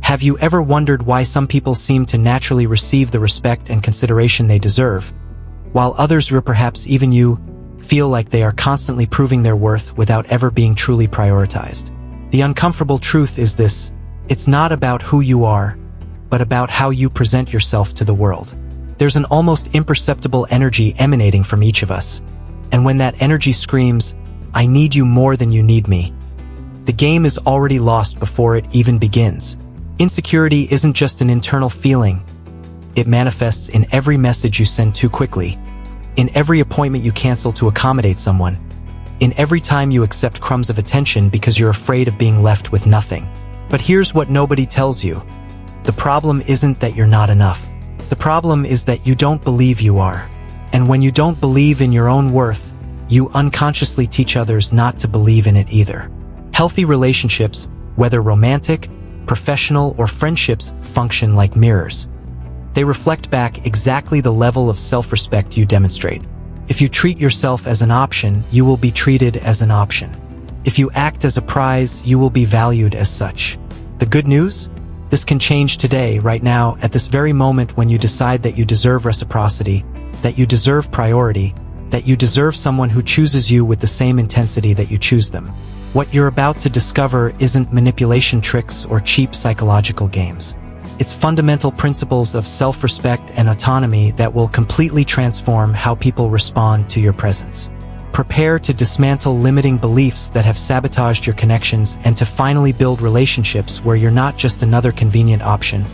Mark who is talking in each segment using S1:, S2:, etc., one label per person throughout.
S1: Have you ever wondered why some people seem to naturally receive the respect and consideration they deserve, while others, or perhaps even you, feel like they are constantly proving their worth without ever being truly prioritized? The uncomfortable truth is this: it's not about who you are, but about how you present yourself to the world. There's an almost imperceptible energy emanating from each of us, and when that energy screams, "I need you more than you need me," the game is already lost before it even begins. Insecurity isn't just an internal feeling. It manifests in every message you send too quickly, in every appointment you cancel to accommodate someone, in every time you accept crumbs of attention because you're afraid of being left with nothing. But here's what nobody tells you. The problem isn't that you're not enough. The problem is that you don't believe you are. And when you don't believe in your own worth, you unconsciously teach others not to believe in it either. Healthy relationships, whether romantic, professional, or friendships, function like mirrors. They reflect back exactly the level of self-respect you demonstrate. If you treat yourself as an option, you will be treated as an option. If you act as a prize, you will be valued as such. The good news? This can change today, right now, at this very moment, when you decide that you deserve reciprocity, that you deserve priority, that you deserve someone who chooses you with the same intensity that you choose them. What you're about to discover isn't manipulation tricks or cheap psychological games. It's fundamental principles of self-respect and autonomy that will completely transform how people respond to your presence. Prepare to dismantle limiting beliefs that have sabotaged your connections and to finally build relationships where you're not just another convenient option,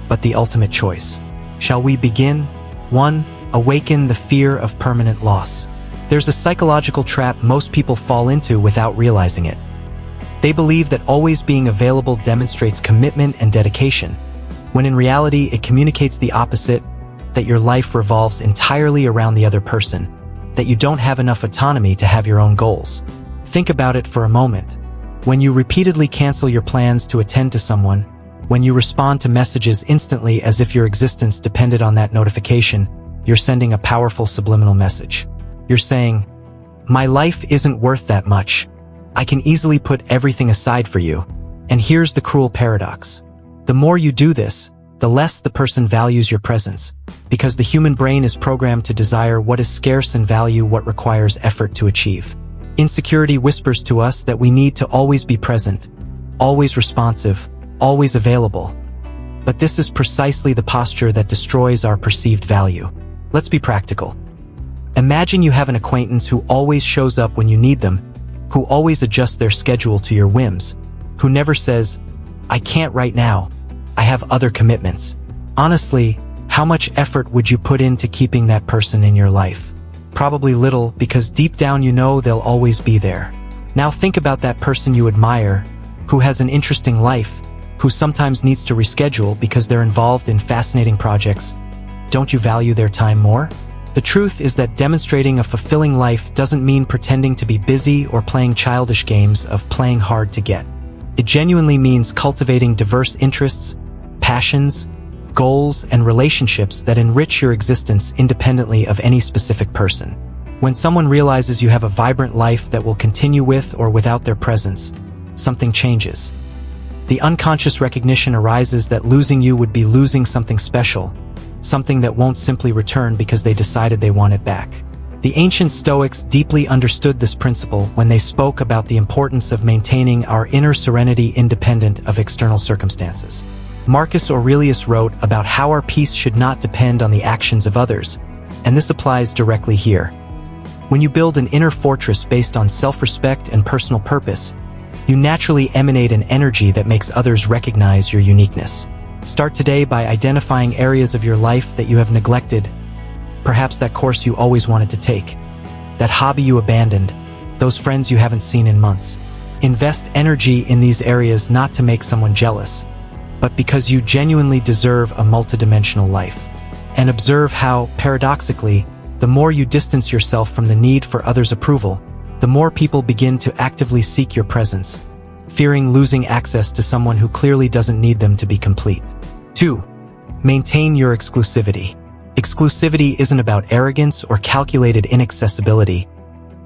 S1: but the ultimate choice. Shall we begin? 1. Awaken the fear of permanent loss. There's a psychological trap most people fall into without realizing it. They believe that always being available demonstrates commitment and dedication, when in reality it communicates the opposite, that your life revolves entirely around the other person, that you don't have enough autonomy to have your own goals. Think about it for a moment. When you repeatedly cancel your plans to attend to someone, when you respond to messages instantly as if your existence depended on that notification, you're sending a powerful subliminal message. You're saying, "My life isn't worth that much. I can easily put everything aside for you." And here's the cruel paradox. The more you do this, the less the person values your presence, because the human brain is programmed to desire what is scarce and value what requires effort to achieve. Insecurity whispers to us that we need to always be present, always responsive, always available. But this is precisely the posture that destroys our perceived value. Let's be practical. Imagine you have an acquaintance who always shows up when you need them, who always adjusts their schedule to your whims, who never says, "I can't right now. I have other commitments." Honestly, how much effort would you put into keeping that person in your life? Probably little, because deep down you know they'll always be there. Now think about that person you admire, who has an interesting life, who sometimes needs to reschedule because they're involved in fascinating projects. Don't you value their time more? The truth is that demonstrating a fulfilling life doesn't mean pretending to be busy or playing childish games of playing hard to get. It genuinely means cultivating diverse interests, passions, goals, and relationships that enrich your existence independently of any specific person. When someone realizes you have a vibrant life that will continue with or without their presence, something changes. The unconscious recognition arises that losing you would be losing something special, something that won't simply return because they decided they want it back. The ancient Stoics deeply understood this principle when they spoke about the importance of maintaining our inner serenity independent of external circumstances. Marcus Aurelius wrote about how our peace should not depend on the actions of others, and this applies directly here. When you build an inner fortress based on self-respect and personal purpose, you naturally emanate an energy that makes others recognize your uniqueness. Start today by identifying areas of your life that you have neglected, perhaps that course you always wanted to take, that hobby you abandoned, those friends you haven't seen in months. Invest energy in these areas not to make someone jealous, but because you genuinely deserve a multidimensional life. And observe how, paradoxically, the more you distance yourself from the need for others' approval, the more people begin to actively seek your presence, fearing losing access to someone who clearly doesn't need them to be complete. 2. Maintain your exclusivity. Exclusivity isn't about arrogance or calculated inaccessibility.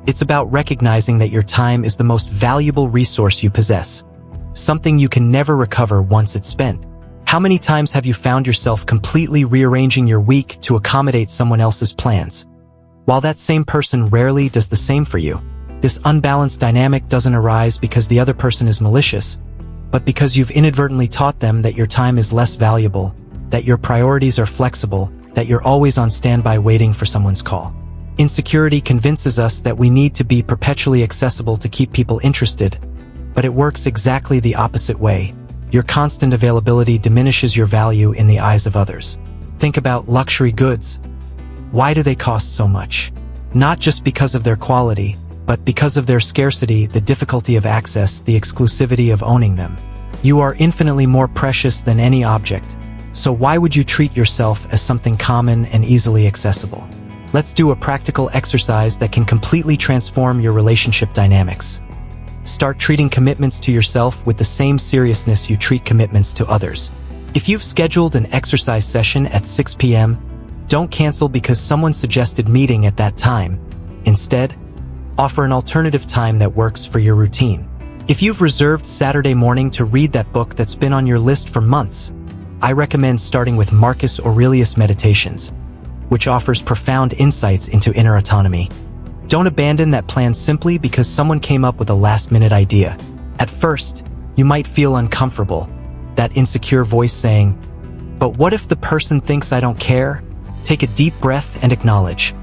S1: It's about recognizing that your time is the most valuable resource you possess, something you can never recover once it's spent. How many times have you found yourself completely rearranging your week to accommodate someone else's plans, while that same person rarely does the same for you? This unbalanced dynamic doesn't arise because the other person is malicious, but because you've inadvertently taught them that your time is less valuable, that your priorities are flexible, that you're always on standby waiting for someone's call. Insecurity convinces us that we need to be perpetually accessible to keep people interested, but it works exactly the opposite way. Your constant availability diminishes your value in the eyes of others. Think about luxury goods. Why do they cost so much? Not just because of their quality, but because of their scarcity, the difficulty of access, the exclusivity of owning them. You are infinitely more precious than any object, so why would you treat yourself as something common and easily accessible? Let's do a practical exercise that can completely transform your relationship dynamics. Start treating commitments to yourself with the same seriousness you treat commitments to others. If you've scheduled an exercise session at 6 p.m., don't cancel because someone suggested meeting at that time. Instead, offer an alternative time that works for your routine. If you've reserved Saturday morning to read that book that's been on your list for months, I recommend starting with Marcus Aurelius' Meditations, which offers profound insights into inner autonomy. Don't abandon that plan simply because someone came up with a last-minute idea. At first, you might feel uncomfortable, that insecure voice saying, "But what if the person thinks I don't care?" Take a deep breath and acknowledge.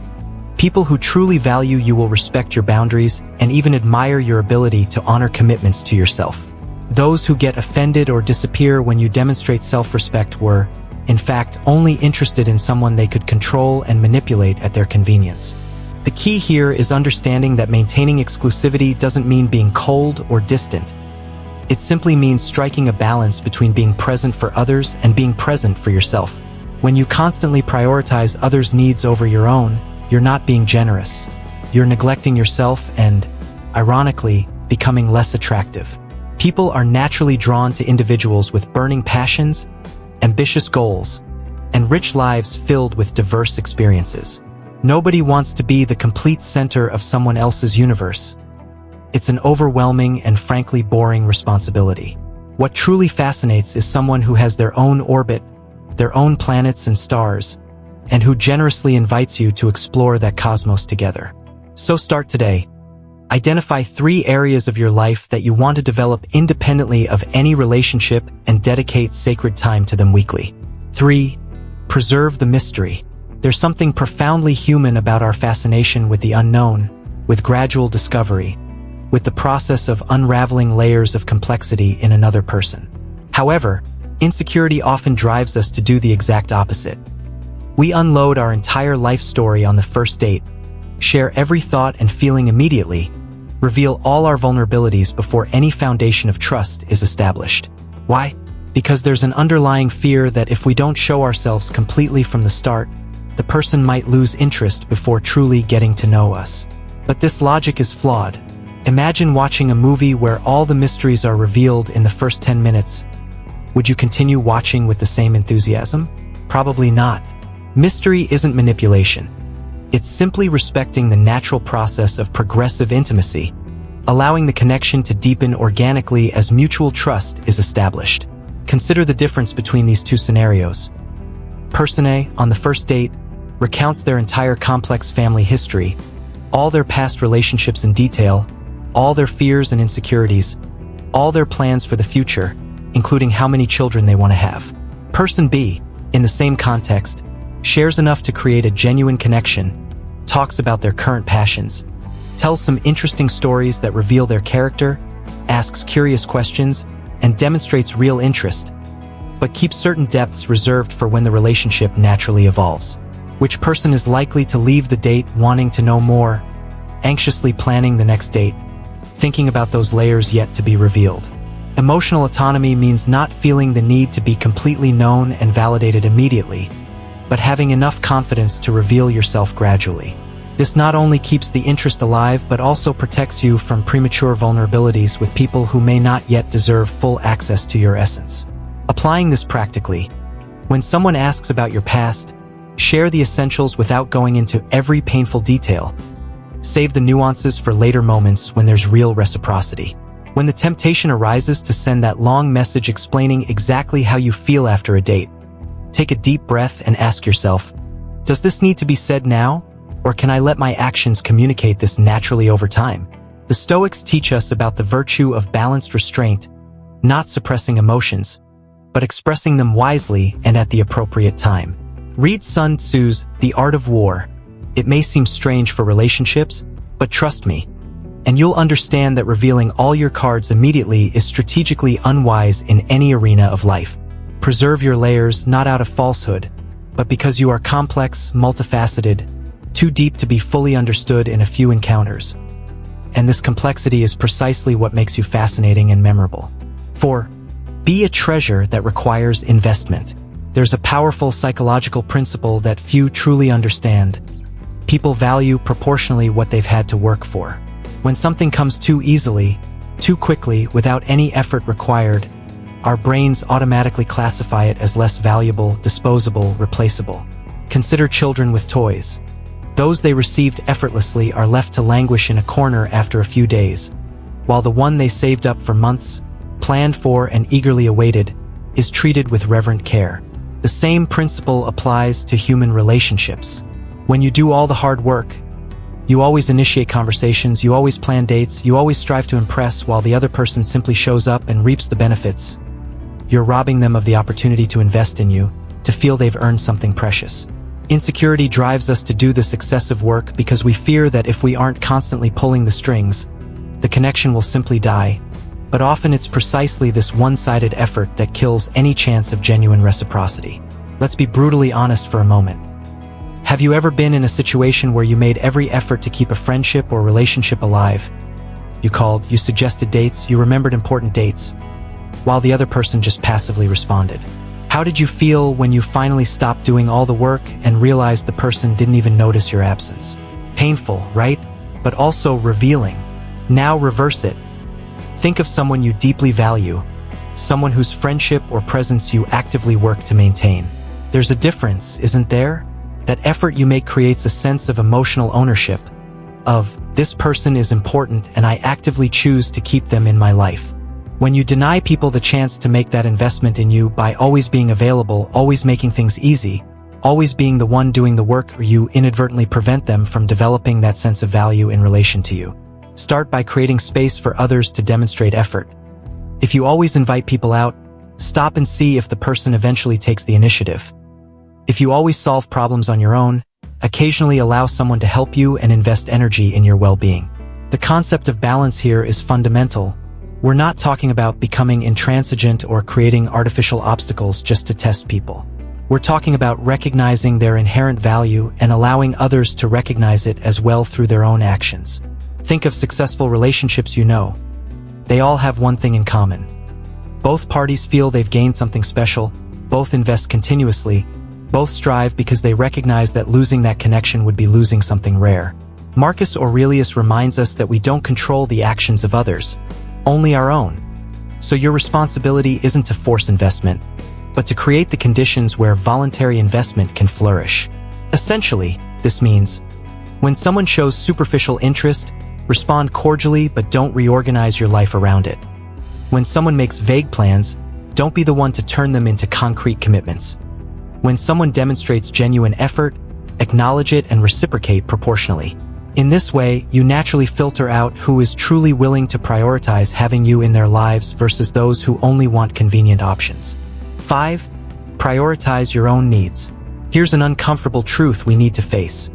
S1: People who truly value you will respect your boundaries and even admire your ability to honor commitments to yourself. Those who get offended or disappear when you demonstrate self-respect were, in fact, only interested in someone they could control and manipulate at their convenience. The key here is understanding that maintaining exclusivity doesn't mean being cold or distant. It simply means striking a balance between being present for others and being present for yourself. When you constantly prioritize others' needs over your own, you're not being generous. You're neglecting yourself and, ironically, becoming less attractive. People are naturally drawn to individuals with burning passions, ambitious goals, and rich lives filled with diverse experiences. Nobody wants to be the complete center of someone else's universe. It's an overwhelming and frankly boring responsibility. What truly fascinates is someone who has their own orbit, their own planets and stars, and who generously invites you to explore that cosmos together. So start today. Identify 3 areas of your life that you want to develop independently of any relationship and dedicate sacred time to them weekly. 3. Preserve the mystery. There's something profoundly human about our fascination with the unknown, with gradual discovery, with the process of unraveling layers of complexity in another person. However, insecurity often drives us to do the exact opposite. We unload our entire life story on the first date, share every thought and feeling immediately, reveal all our vulnerabilities before any foundation of trust is established. Why? Because there's an underlying fear that if we don't show ourselves completely from the start, the person might lose interest before truly getting to know us. But this logic is flawed. Imagine watching a movie where all the mysteries are revealed in the first 10 minutes. Would you continue watching with the same enthusiasm? Probably not. Mystery isn't manipulation. It's simply respecting the natural process of progressive intimacy, allowing the connection to deepen organically as mutual trust is established. Consider the difference between these 2 scenarios. Person A, on the first date, recounts their entire complex family history, all their past relationships in detail, all their fears and insecurities, all their plans for the future, including how many children they want to have. Person B, in the same context, shares enough to create a genuine connection, talks about their current passions, tells some interesting stories that reveal their character, asks curious questions, and demonstrates real interest, but keeps certain depths reserved for when the relationship naturally evolves. Which person is likely to leave the date wanting to know more, anxiously planning the next date, thinking about those layers yet to be revealed? Emotional autonomy means not feeling the need to be completely known and validated immediately, but having enough confidence to reveal yourself gradually. This not only keeps the interest alive but also protects you from premature vulnerabilities with people who may not yet deserve full access to your essence. Applying this practically, when someone asks about your past, share the essentials without going into every painful detail. Save the nuances for later moments when there's real reciprocity. When the temptation arises to send that long message explaining exactly how you feel after a date, take a deep breath and ask yourself, does this need to be said now? Or can I let my actions communicate this naturally over time? The Stoics teach us about the virtue of balanced restraint, not suppressing emotions, but expressing them wisely and at the appropriate time. Read Sun Tzu's The Art of War. It may seem strange for relationships, but trust me, and you'll understand that revealing all your cards immediately is strategically unwise in any arena of life. Preserve your layers not out of falsehood, but because you are complex, multifaceted, too deep to be fully understood in a few encounters. And this complexity is precisely what makes you fascinating and memorable. 4. Be a treasure that requires investment. There's a powerful psychological principle that few truly understand. People value proportionally what they've had to work for. When something comes too easily, too quickly, without any effort required, our brains automatically classify it as less valuable, disposable, replaceable. Consider children with toys. Those they received effortlessly are left to languish in a corner after a few days, while the one they saved up for months, planned for and eagerly awaited, is treated with reverent care. The same principle applies to human relationships. When you do all the hard work, you always initiate conversations, you always plan dates, you always strive to impress while the other person simply shows up and reaps the benefits. You're robbing them of the opportunity to invest in you, to feel they've earned something precious. Insecurity drives us to do this excessive work because we fear that if we aren't constantly pulling the strings, the connection will simply die. But often it's precisely this one-sided effort that kills any chance of genuine reciprocity. Let's be brutally honest for a moment. Have you ever been in a situation where you made every effort to keep a friendship or relationship alive? You called, you suggested dates, you remembered important dates, while the other person just passively responded. How did you feel when you finally stopped doing all the work and realized the person didn't even notice your absence? Painful, right? But also revealing. Now reverse it. Think of someone you deeply value, someone whose friendship or presence you actively work to maintain. There's a difference, isn't there? That effort you make creates a sense of emotional ownership, of, this person is important and I actively choose to keep them in my life. When you deny people the chance to make that investment in you by always being available, always making things easy, always being the one doing the work, or you inadvertently prevent them from developing that sense of value in relation to you. Start by creating space for others to demonstrate effort. If you always invite people out, stop and see if the person eventually takes the initiative. If you always solve problems on your own, occasionally allow someone to help you and invest energy in your well-being. The concept of balance here is fundamental. We're not talking about becoming intransigent or creating artificial obstacles just to test people. We're talking about recognizing their inherent value and allowing others to recognize it as well through their own actions. Think of successful relationships you know. They all have one thing in common. Both parties feel they've gained something special, both invest continuously, both strive because they recognize that losing that connection would be losing something rare. Marcus Aurelius reminds us that we don't control the actions of others, only our own. So your responsibility isn't to force investment, but to create the conditions where voluntary investment can flourish. Essentially, this means, when someone shows superficial interest, respond cordially but don't reorganize your life around it. When someone makes vague plans, don't be the one to turn them into concrete commitments. When someone demonstrates genuine effort, acknowledge it and reciprocate proportionally. In this way, you naturally filter out who is truly willing to prioritize having you in their lives versus those who only want convenient options. 5. Prioritize your own needs. Here's an uncomfortable truth we need to face.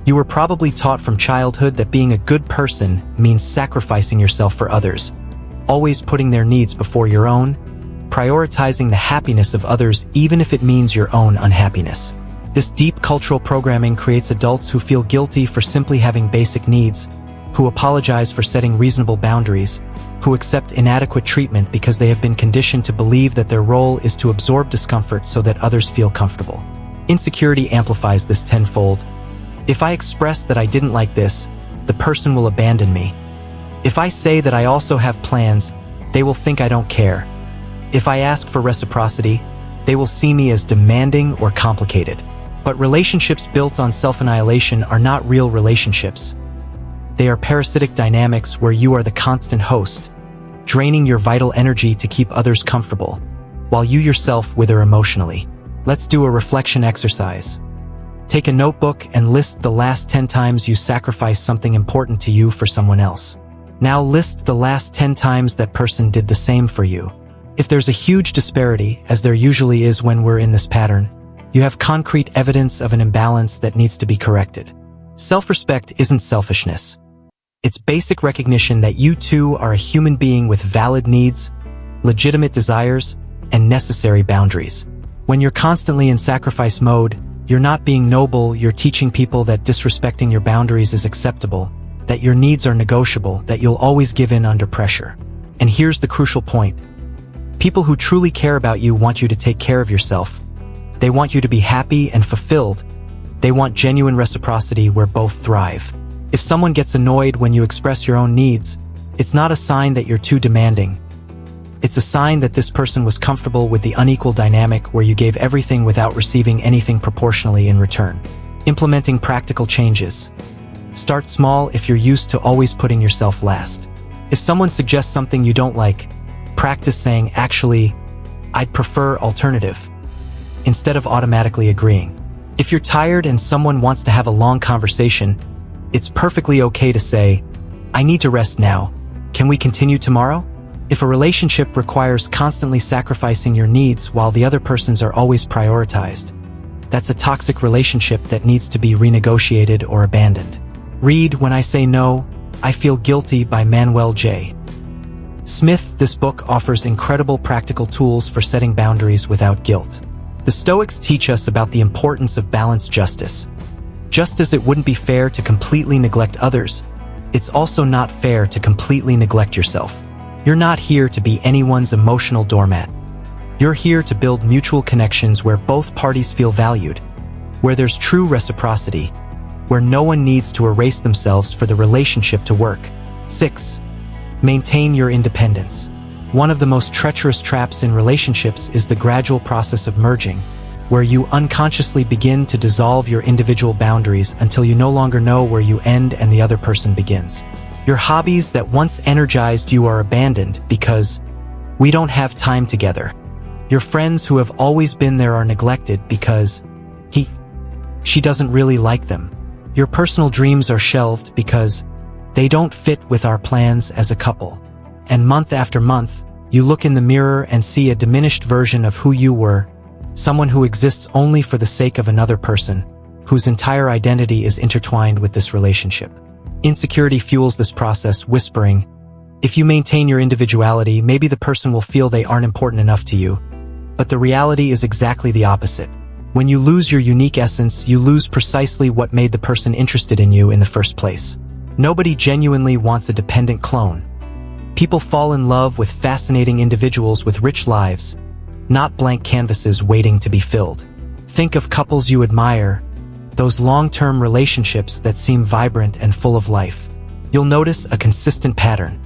S1: You were probably taught from childhood that being a good person means sacrificing yourself for others, always putting their needs before your own, prioritizing the happiness of others even if it means your own unhappiness. This deep cultural programming creates adults who feel guilty for simply having basic needs, who apologize for setting reasonable boundaries, who accept inadequate treatment because they have been conditioned to believe that their role is to absorb discomfort so that others feel comfortable. Insecurity amplifies this tenfold. If I express that I didn't like this, the person will abandon me. If I say that I also have plans, they will think I don't care. If I ask for reciprocity, they will see me as demanding or complicated. But relationships built on self-annihilation are not real relationships. They are parasitic dynamics where you are the constant host, draining your vital energy to keep others comfortable, while you yourself wither emotionally. Let's do a reflection exercise. Take a notebook and list the last 10 times you sacrificed something important to you for someone else. Now list the last 10 times that person did the same for you. If there's a huge disparity, as there usually is when we're in this pattern, you have concrete evidence of an imbalance that needs to be corrected. Self-respect isn't selfishness. It's basic recognition that you too are a human being with valid needs, legitimate desires, and necessary boundaries. When you're constantly in sacrifice mode, you're not being noble, you're teaching people that disrespecting your boundaries is acceptable, that your needs are negotiable, that you'll always give in under pressure. And here's the crucial point. People who truly care about you want you to take care of yourself. They want you to be happy and fulfilled. They want genuine reciprocity where both thrive. If someone gets annoyed when you express your own needs, it's not a sign that you're too demanding. It's a sign that this person was comfortable with the unequal dynamic where you gave everything without receiving anything proportionally in return. Implementing practical changes. Start small if you're used to always putting yourself last. If someone suggests something you don't like, practice saying, "Actually, I'd prefer alternative," instead of automatically agreeing. If you're tired and someone wants to have a long conversation, it's perfectly okay to say, "I need to rest now. Can we continue tomorrow?" If a relationship requires constantly sacrificing your needs while the other person's are always prioritized, that's a toxic relationship that needs to be renegotiated or abandoned. Read When I Say No, I Feel Guilty by Manuel J. Smith. This book offers incredible practical tools for setting boundaries without guilt. The Stoics teach us about the importance of balanced justice. Just as it wouldn't be fair to completely neglect others, it's also not fair to completely neglect yourself. You're not here to be anyone's emotional doormat. You're here to build mutual connections where both parties feel valued, where there's true reciprocity, where no one needs to erase themselves for the relationship to work. 6. Maintain your independence. One of the most treacherous traps in relationships is the gradual process of merging, where you unconsciously begin to dissolve your individual boundaries until you no longer know where you end and the other person begins. Your hobbies that once energized you are abandoned because we don't have time together. Your friends who have always been there are neglected because she doesn't really like them. Your personal dreams are shelved because they don't fit with our plans as a couple. And month after month, you look in the mirror and see a diminished version of who you were, someone who exists only for the sake of another person, whose entire identity is intertwined with this relationship. Insecurity fuels this process, whispering, if you maintain your individuality, maybe the person will feel they aren't important enough to you. But the reality is exactly the opposite. When you lose your unique essence, you lose precisely what made the person interested in you in the first place. Nobody genuinely wants a dependent clone. People fall in love with fascinating individuals with rich lives, not blank canvases waiting to be filled. Think of couples you admire, those long-term relationships that seem vibrant and full of life. You'll notice a consistent pattern.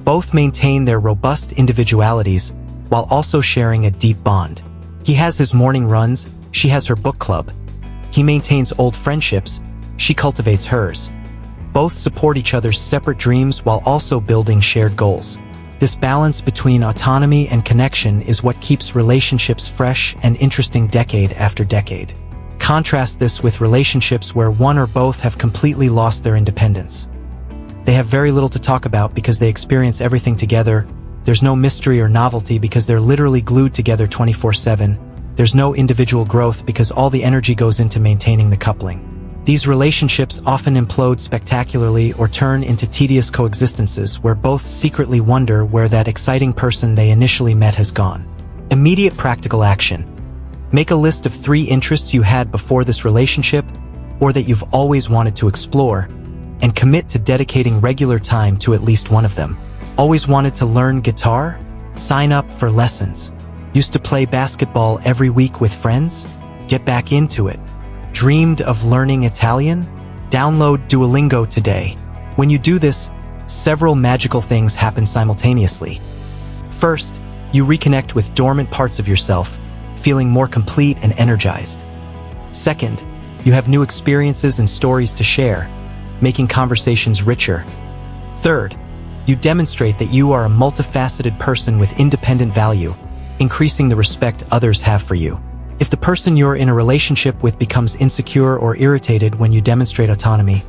S1: Both maintain their robust individualities while also sharing a deep bond. He has his morning runs, she has her book club. He maintains old friendships, she cultivates hers. Both support each other's separate dreams while also building shared goals. This balance between autonomy and connection is what keeps relationships fresh and interesting decade after decade. Contrast this with relationships where one or both have completely lost their independence. They have very little to talk about because they experience everything together. There's no mystery or novelty because they're literally glued together 24/7. There's no individual growth because all the energy goes into maintaining the coupling. These relationships often implode spectacularly or turn into tedious coexistences where both secretly wonder where that exciting person they initially met has gone. Immediate practical action. Make a list of 3 interests you had before this relationship or that you've always wanted to explore, and commit to dedicating regular time to at least one of them. Always wanted to learn guitar? Sign up for lessons. Used to play basketball every week with friends? Get back into it. Dreamed of learning Italian? Download Duolingo today. When you do this, several magical things happen simultaneously. First, you reconnect with dormant parts of yourself, feeling more complete and energized. Second, you have new experiences and stories to share, making conversations richer. Third, You demonstrate that you are a multifaceted person with independent value, increasing the respect others have for you. If the person you're in a relationship with becomes insecure or irritated when you demonstrate autonomy,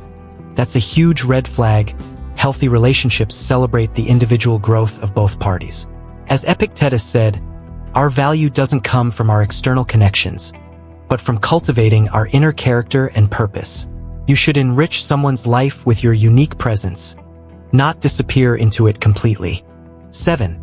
S1: that's a huge red flag. Healthy relationships celebrate the individual growth of both parties. As Epictetus said, our value doesn't come from our external connections, but from cultivating our inner character and purpose. You should enrich someone's life with your unique presence, not disappear into it completely. 7.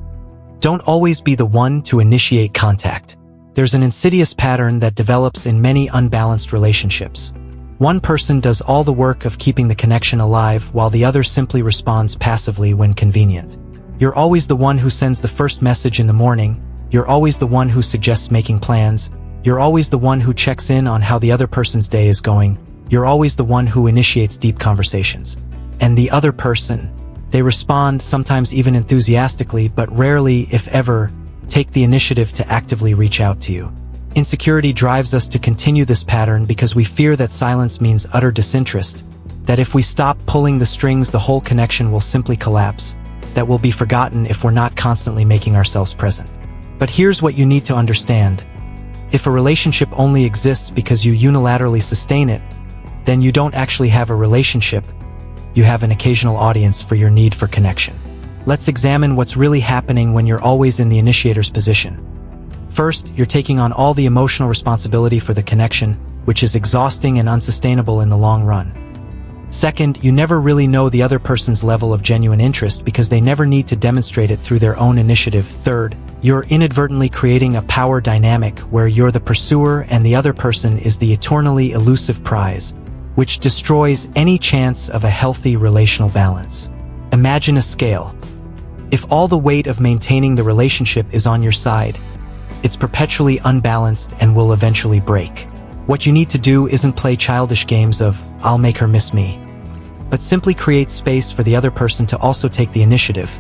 S1: Don't always be the one to initiate contact. There's an insidious pattern that develops in many unbalanced relationships. One person does all the work of keeping the connection alive while the other simply responds passively when convenient. You're always the one who sends the first message in the morning. You're always the one who suggests making plans. You're always the one who checks in on how the other person's day is going. You're always the one who initiates deep conversations. And the other person, they respond, sometimes even enthusiastically, but rarely, if ever, take the initiative to actively reach out to you. Insecurity drives us to continue this pattern because we fear that silence means utter disinterest, that if we stop pulling the strings, the whole connection will simply collapse, that we'll be forgotten if we're not constantly making ourselves present. But here's what you need to understand. If a relationship only exists because you unilaterally sustain it, then you don't actually have a relationship. You have an occasional audience for your need for connection. Let's examine what's really happening when you're always in the initiator's position. First, you're taking on all the emotional responsibility for the connection, which is exhausting and unsustainable in the long run. Second, you never really know the other person's level of genuine interest because they never need to demonstrate it through their own initiative. Third, you're inadvertently creating a power dynamic where you're the pursuer and the other person is the eternally elusive prize, which destroys any chance of a healthy relational balance. Imagine a scale. If all the weight of maintaining the relationship is on your side, it's perpetually unbalanced and will eventually break. What you need to do isn't play childish games of, "I'll make her miss me," but simply create space for the other person to also take the initiative,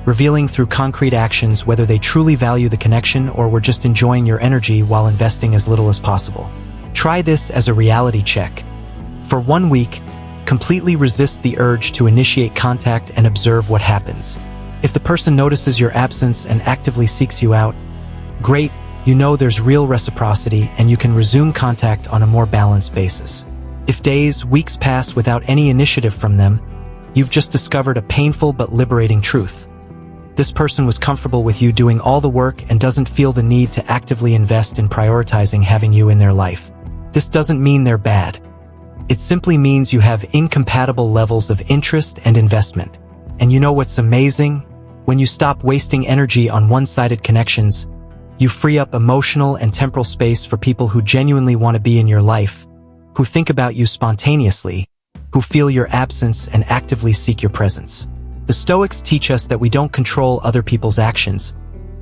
S1: revealing through concrete actions whether they truly value the connection or were just enjoying your energy while investing as little as possible. Try this as a reality check. For 1 week, completely resist the urge to initiate contact and observe what happens. If the person notices your absence and actively seeks you out, great, you know there's real reciprocity and you can resume contact on a more balanced basis. If days, weeks pass without any initiative from them, you've just discovered a painful but liberating truth. This person was comfortable with you doing all the work and doesn't feel the need to actively invest in prioritizing having you in their life. This doesn't mean they're bad. It simply means you have incompatible levels of interest and investment. And you know what's amazing? When you stop wasting energy on one-sided connections, you free up emotional and temporal space for people who genuinely want to be in your life, who think about you spontaneously, who feel your absence and actively seek your presence. The Stoics teach us that we don't control other people's actions,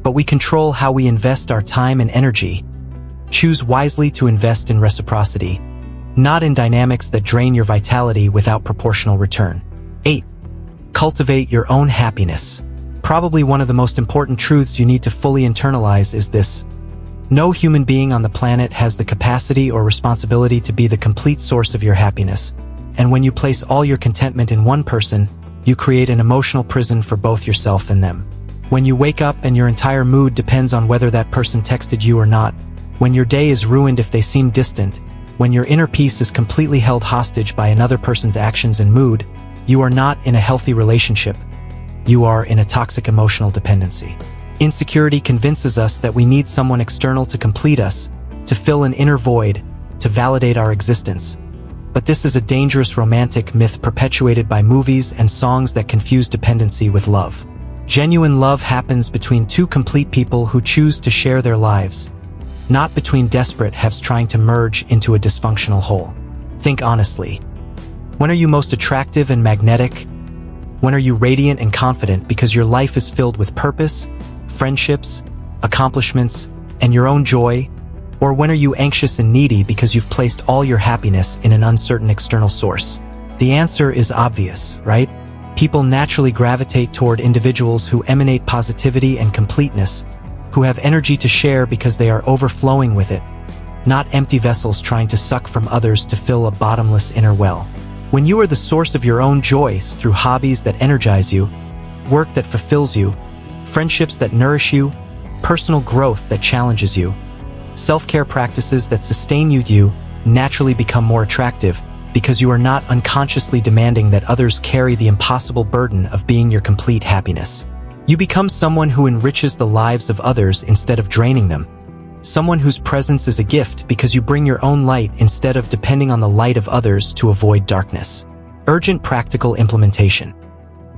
S1: but we control how we invest our time and energy. Choose wisely to invest in reciprocity, not in dynamics that drain your vitality without proportional return. 8. Cultivate your own happiness. Probably one of the most important truths you need to fully internalize is this. No human being on the planet has the capacity or responsibility to be the complete source of your happiness. And when you place all your contentment in one person, you create an emotional prison for both yourself and them. When you wake up and your entire mood depends on whether that person texted you or not, when your day is ruined if they seem distant, when your inner peace is completely held hostage by another person's actions and mood, you are not in a healthy relationship. You are in a toxic emotional dependency. Insecurity convinces us that we need someone external to complete us, to fill an inner void, to validate our existence. But this is a dangerous romantic myth perpetuated by movies and songs that confuse dependency with love. Genuine love happens between two complete people who choose to share their lives, not between desperate halves trying to merge into a dysfunctional whole. Think honestly. When are you most attractive and magnetic? When are you radiant and confident because your life is filled with purpose, friendships, accomplishments, and your own joy? Or when are you anxious and needy because you've placed all your happiness in an uncertain external source? The answer is obvious, right? People naturally gravitate toward individuals who emanate positivity and completeness, who have energy to share because they are overflowing with it, not empty vessels trying to suck from others to fill a bottomless inner well. When you are the source of your own joys through hobbies that energize you, work that fulfills you, friendships that nourish you, personal growth that challenges you. Self-care practices that sustain you naturally become more attractive because you are not unconsciously demanding that others carry the impossible burden of being your complete happiness. You become someone who enriches the lives of others instead of draining them. Someone whose presence is a gift because you bring your own light instead of depending on the light of others to avoid darkness. Urgent practical implementation.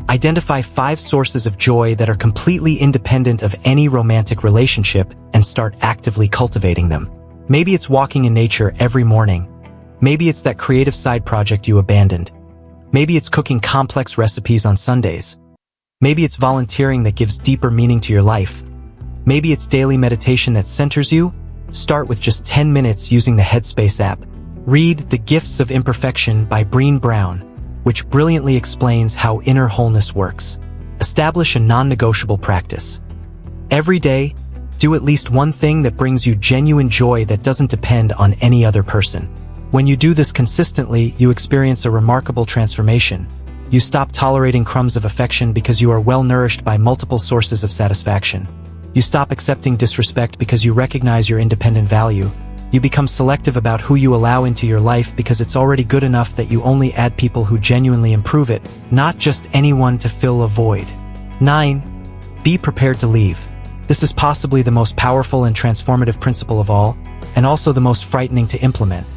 S1: Identify 5 sources of joy that are completely independent of any romantic relationship and start actively cultivating them. Maybe it's walking in nature every morning. Maybe it's that creative side project you abandoned. Maybe it's cooking complex recipes on Sundays. Maybe it's volunteering that gives deeper meaning to your life. Maybe it's daily meditation that centers you. Start with just 10 minutes using the Headspace app. Read The Gifts of Imperfection by Brené Brown, which brilliantly explains how inner wholeness works. Establish a non-negotiable practice. Every day, do at least one thing that brings you genuine joy that doesn't depend on any other person. When you do this consistently, you experience a remarkable transformation. You stop tolerating crumbs of affection because you are well-nourished by multiple sources of satisfaction. You stop accepting disrespect because you recognize your independent value. You become selective about who you allow into your life because it's already good enough that you only add people who genuinely improve it, not just anyone to fill a void. 9. Be prepared to leave. This is possibly the most powerful and transformative principle of all, and also the most frightening to implement.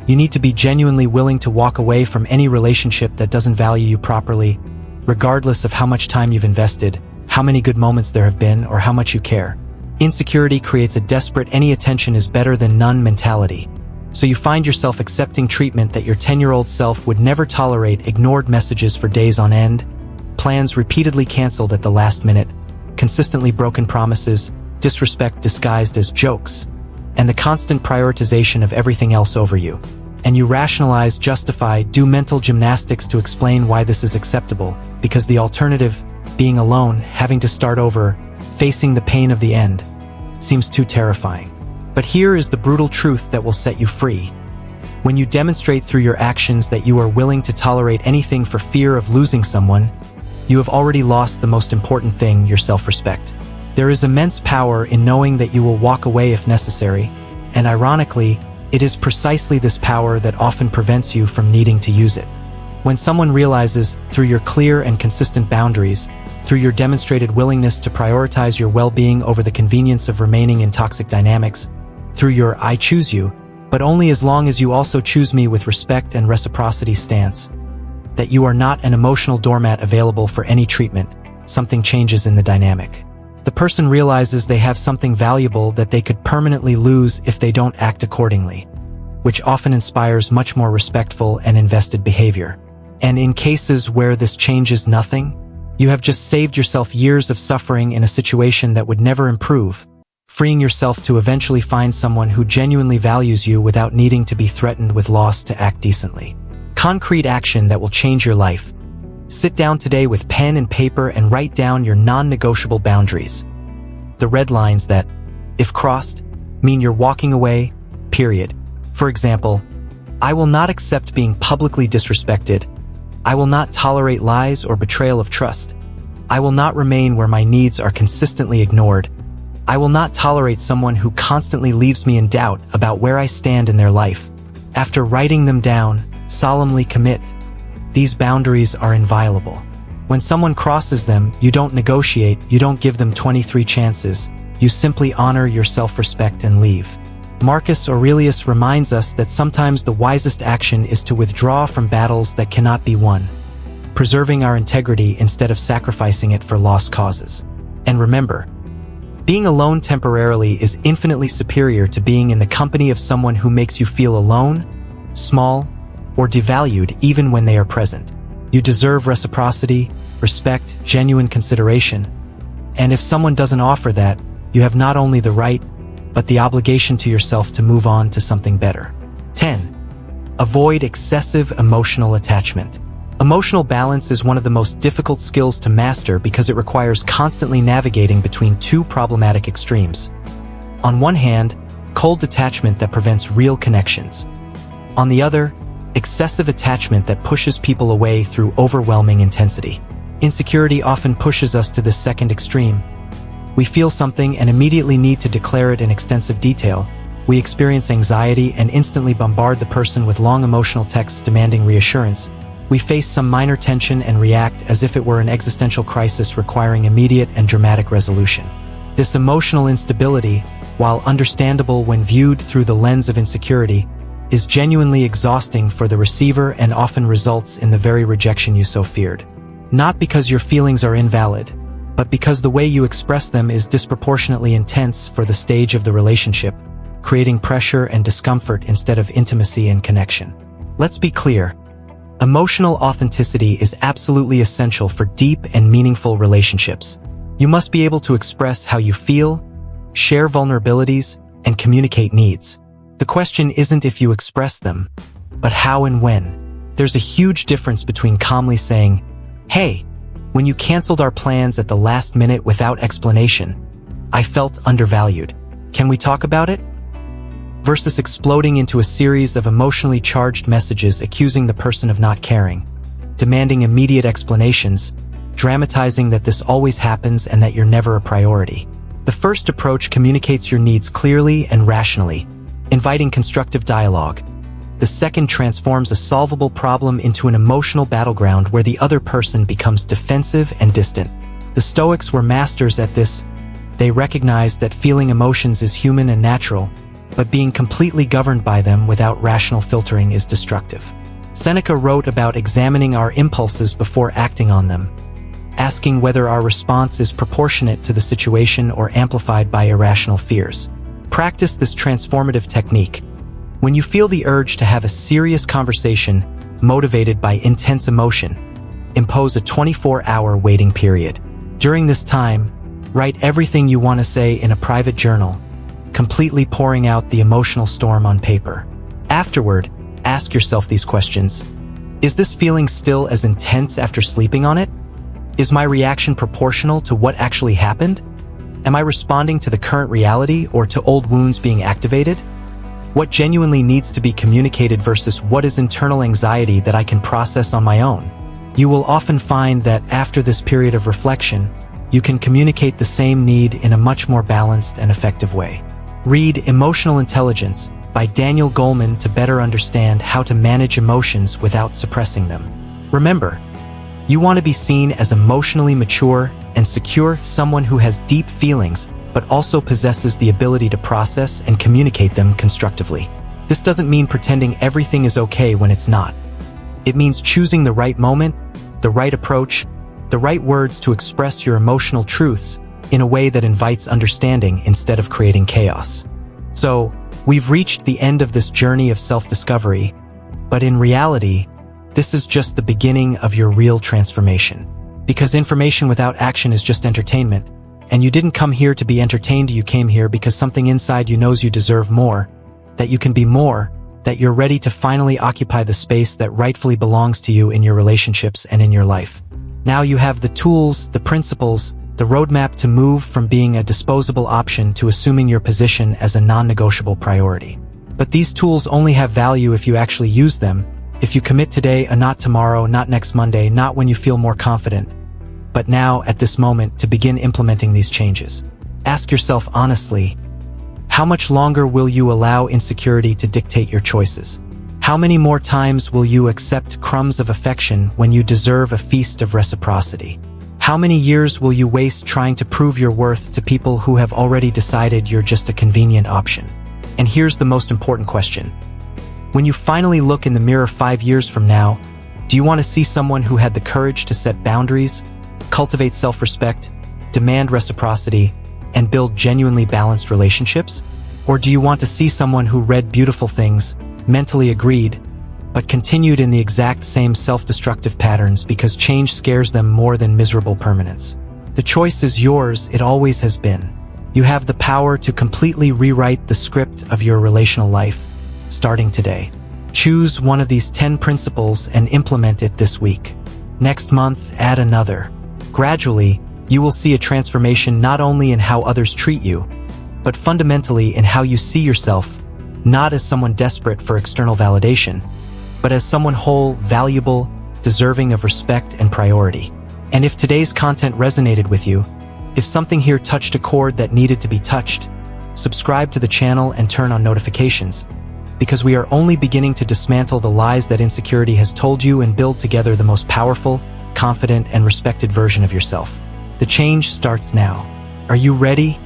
S1: You need to be genuinely willing to walk away from any relationship that doesn't value you properly, regardless of how much time you've invested, how many good moments there have been, or how much you care. Insecurity creates a desperate any attention is better than none mentality. So you find yourself accepting treatment that your 10-year-old self would never tolerate, ignored messages for days on end, plans repeatedly canceled at the last minute, consistently broken promises, disrespect disguised as jokes, and the constant prioritization of everything else over you. And you rationalize, justify, do mental gymnastics to explain why this is acceptable, because the alternative, being alone, having to start over, facing the pain of the end, seems too terrifying. But here is the brutal truth that will set you free. When you demonstrate through your actions that you are willing to tolerate anything for fear of losing someone, you have already lost the most important thing, your self-respect. There is immense power in knowing that you will walk away if necessary, and ironically, it is precisely this power that often prevents you from needing to use it. When someone realizes, through your clear and consistent boundaries, through your demonstrated willingness to prioritize your well-being over the convenience of remaining in toxic dynamics, through your "I choose you, but only as long as you also choose me with respect and reciprocity" stance, that you are not an emotional doormat available for any treatment, something changes in the dynamic. The person realizes they have something valuable that they could permanently lose if they don't act accordingly, which often inspires much more respectful and invested behavior. And in cases where this changes nothing, you have just saved yourself years of suffering in a situation that would never improve, freeing yourself to eventually find someone who genuinely values you without needing to be threatened with loss to act decently. Concrete action that will change your life. Sit down today with pen and paper and write down your non-negotiable boundaries. The red lines that, if crossed, mean you're walking away, period. For example, I will not accept being publicly disrespected. I will not tolerate lies or betrayal of trust. I will not remain where my needs are consistently ignored. I will not tolerate someone who constantly leaves me in doubt about where I stand in their life. After writing them down, solemnly commit. These boundaries are inviolable. When someone crosses them, you don't negotiate, you don't give them 23 chances. You simply honor your self-respect and leave. Marcus Aurelius reminds us that sometimes the wisest action is to withdraw from battles that cannot be won, preserving our integrity instead of sacrificing it for lost causes. And remember, being alone temporarily is infinitely superior to being in the company of someone who makes you feel alone, small, or devalued even when they are present. You deserve reciprocity, respect, genuine consideration. And if someone doesn't offer that, you have not only the right, but the obligation to yourself to move on to something better. 10. Avoid excessive emotional attachment. Emotional balance is one of the most difficult skills to master because it requires constantly navigating between two problematic extremes. On one hand, cold detachment that prevents real connections. On the other, excessive attachment that pushes people away through overwhelming intensity. Insecurity often pushes us to this second extreme. We feel something and immediately need to declare it in extensive detail. We experience anxiety and instantly bombard the person with long emotional texts demanding reassurance. We face some minor tension and react as if it were an existential crisis requiring immediate and dramatic resolution. This emotional instability, while understandable when viewed through the lens of insecurity, is genuinely exhausting for the receiver and often results in the very rejection you so feared. Not because your feelings are invalid, but because the way you express them is disproportionately intense for the stage of the relationship, creating pressure and discomfort instead of intimacy and connection. Let's be clear. Emotional authenticity is absolutely essential for deep and meaningful relationships. You must be able to express how you feel, share vulnerabilities, and communicate needs. The question isn't if you express them, but how and when. There's a huge difference between calmly saying, "Hey, when you canceled our plans at the last minute without explanation, I felt undervalued. Can we talk about it?" versus exploding into a series of emotionally charged messages accusing the person of not caring, demanding immediate explanations, dramatizing that this always happens and that you're never a priority. The first approach communicates your needs clearly and rationally, inviting constructive dialogue. The second transforms a solvable problem into an emotional battleground where the other person becomes defensive and distant. The Stoics were masters at this. They recognized that feeling emotions is human and natural, but being completely governed by them without rational filtering is destructive. Seneca wrote about examining our impulses before acting on them, asking whether our response is proportionate to the situation or amplified by irrational fears. Practice this transformative technique. When you feel the urge to have a serious conversation motivated by intense emotion, impose a 24-hour waiting period. During this time, write everything you want to say in a private journal, completely pouring out the emotional storm on paper. Afterward, ask yourself these questions. Is this feeling still as intense after sleeping on it? Is my reaction proportional to what actually happened? Am I responding to the current reality or to old wounds being activated? What genuinely needs to be communicated versus what is internal anxiety that I can process on my own? You will often find that after this period of reflection, you can communicate the same need in a much more balanced and effective way. Read Emotional Intelligence by Daniel Goleman to better understand how to manage emotions without suppressing them. Remember, you want to be seen as emotionally mature and secure, someone who has deep feelings but also possesses the ability to process and communicate them constructively. This doesn't mean pretending everything is okay when it's not. It means choosing the right moment, the right approach, the right words to express your emotional truths in a way that invites understanding instead of creating chaos. So, we've reached the end of this journey of self-discovery, but in reality, this is just the beginning of your real transformation. Because information without action is just entertainment, and you didn't come here to be entertained, you came here because something inside you knows you deserve more, that you can be more, that you're ready to finally occupy the space that rightfully belongs to you in your relationships and in your life. Now you have the tools, the principles, the roadmap to move from being a disposable option to assuming your position as a non-negotiable priority. But these tools only have value if you actually use them, if you commit today and not tomorrow, not next Monday, not when you feel more confident, but now, at this moment, to begin implementing these changes. Ask yourself honestly, how much longer will you allow insecurity to dictate your choices? How many more times will you accept crumbs of affection when you deserve a feast of reciprocity? How many years will you waste trying to prove your worth to people who have already decided you're just a convenient option? And here's the most important question. When you finally look in the mirror 5 years from now, do you want to see someone who had the courage to set boundaries, cultivate self-respect, demand reciprocity, and build genuinely balanced relationships? Or do you want to see someone who read beautiful things, mentally agreed, but continued in the exact same self-destructive patterns because change scares them more than miserable permanence? The choice is yours, it always has been. You have the power to completely rewrite the script of your relational life, starting today. Choose one of these 10 principles and implement it this week. Next month, add another. Gradually, you will see a transformation not only in how others treat you, but fundamentally in how you see yourself, not as someone desperate for external validation, but as someone whole, valuable, deserving of respect and priority. And if today's content resonated with you, if something here touched a chord that needed to be touched, subscribe to the channel and turn on notifications, because we are only beginning to dismantle the lies that insecurity has told you and build together the most powerful, confident, and respected version of yourself. The change starts now. Are you ready?